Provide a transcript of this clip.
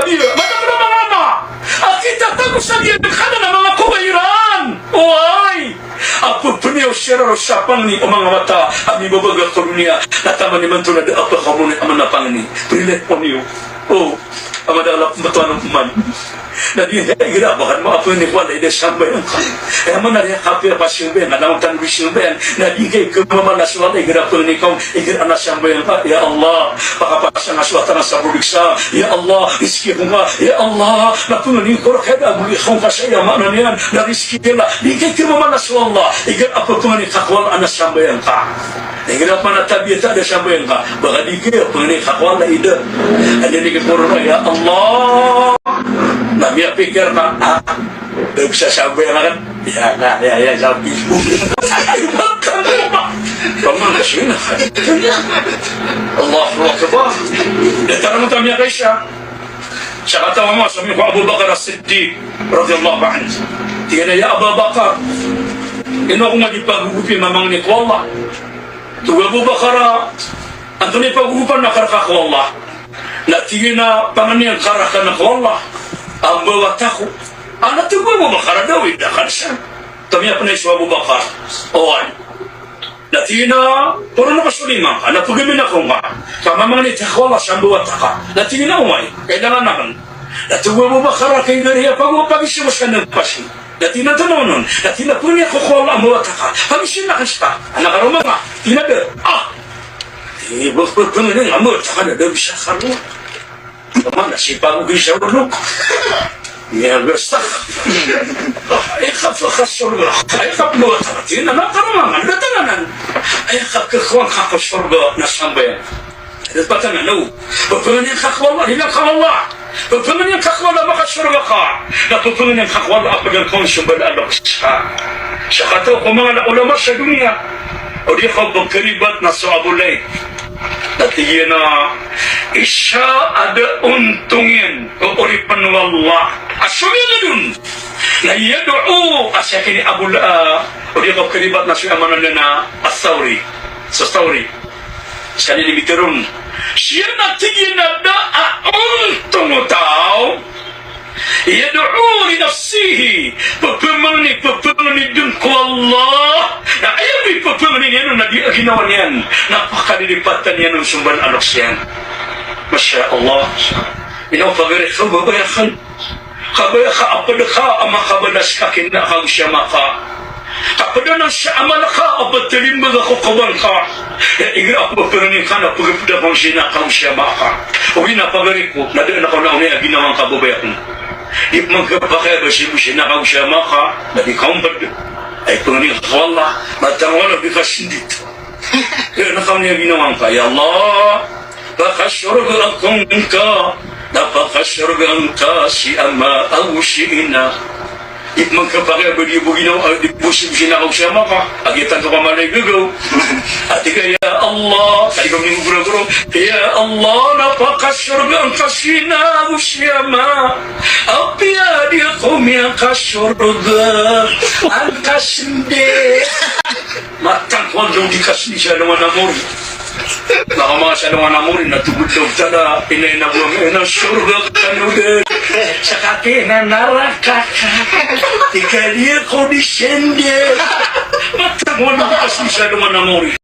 kabira. Madam na mga ama, kita tago sa diyan kada na mga kuwairan. Uy! Apo puniyaw siya ro sa pangni o mga mata ang ibabaga ko niya nataman ni Mantuna da apa kamu ni aman na pangni. Prilet po niyo. Oh, amadala matuan ng man. Na di girabahan mo apo ni wala ide sambayan ka. Eh man na kapya pa siya ben, na tan bisin ben. Na di kay kumama na suwala igirapon ni kom igir ana sambayan ka. Ya Allah, pakapasa na suwata na sa buriksa. Ya Allah, iski ko nga. Ya Allah, napuni ko kada buli khon ka siya man niyan. Na riski nila. Di kay kumama na suwala igir apo ko ni kakwal ana sambayan ka. Igirap man na tabiyata da sambayan ka. Baka di kay apo ni kakwal na ida. Ano ni kipuro ya Allah. Nabi pikir nak tak bisa sampai kan? Ya sampai. Kamu kesini. Allahu Akbar. Datang mutamnya Aisyah. Siapa tahu mama sami Abu Bakar As-Siddiq radhiyallahu anhu. Tiada ya Abu Bakar. Ino ako magipagugupi mamang ni Allah. Tu Abu Bakar Antoni pagugupan nakaraka Allah. Natigina panganian karaka na Allah. Ang bawa tako. Anak tu Abu Bakar Dawid dah kan siya. Kami apa ni Abu Bakar? Oan. Natina, puro na kasulima ka. Napugimin ako nga. Kamamang ni takwa sa bawa taka. Natina umay. Kailangan naman. Natuwa Abu Bakar kay Gariya pag-upag-isya mo siya ng pasin. Natina tanonon. Natina po niya kukuha ang bawa taka. Pag-isya na kasta. Anak karuma nga. Tinaga. Ibu pagpangin ang bawa taka na daw siya karuma. Naman, nasipag ko siya ulog. Yan, basta. Ay, kapakasurga. Ay, kapakatin. Anak karamangan, natananan. Ay, kapakakuang kakasurga na sambayan. Ay, patanan, no. Pagpangan yung kakwala, hilang kawala. Pagpangan yung kakwala, makasurga ka. Napagpangan yung kakwala, apagang kong sumbal alok siya. Siya kataw kung mga naulama sa dunia. O di ka magkaribat na sa abulay. Dati na isya ada untungin uripan wallah asumya na dun na yadu'u asya kini abul uri ko keribat na siya manan na as-sawri sa sawri sekali dibikirun siya na tigin na untung tao yadu'u li nafsihi pagpamani dun ko Allah na ayaw pagpamani yan na ginawa niyan napakadilipatan yan ng sumban alok siyan. Masya Allah. Ino pagari kababayakan. Kabayaka apadaka ama kabadas ka kinakaw siya maka. Kapada na siya amalaka abatalim mga kukawan ka. Igra ako pagpiranin ka na pagpida kong sinakaw siya maka. Uwi na pagari ko, nadaan ako na unia ginawang kababayakan. Di magkapakaya ba siya sinakaw siya maka. Nadi kaumpad. Ay pangani wala. Matang wala bikas dito. Kaya nakaw niya ginawang ka. Ya Allah. Pakasyorgaan ka, napakasyorgaan ka si Ama au si Ina. Magkapakaya ba di buginaw, di busib sinakaw siya maka, agitan ka pa manay gagaw. At ika, Ya Allah, kaya kong guro-guro, Ya Allah, napakasyorgaan ka si Ina au si Ama. Apia di ko miya kasyorga, ang kasinde. Matang ko ang dikasni siya naman amor. Nakamasa naman amorin na tugod daw tala inay na buwang na surga kanudan sa kakina naraka ika liya ko disende matang wala kasi siya naman amorin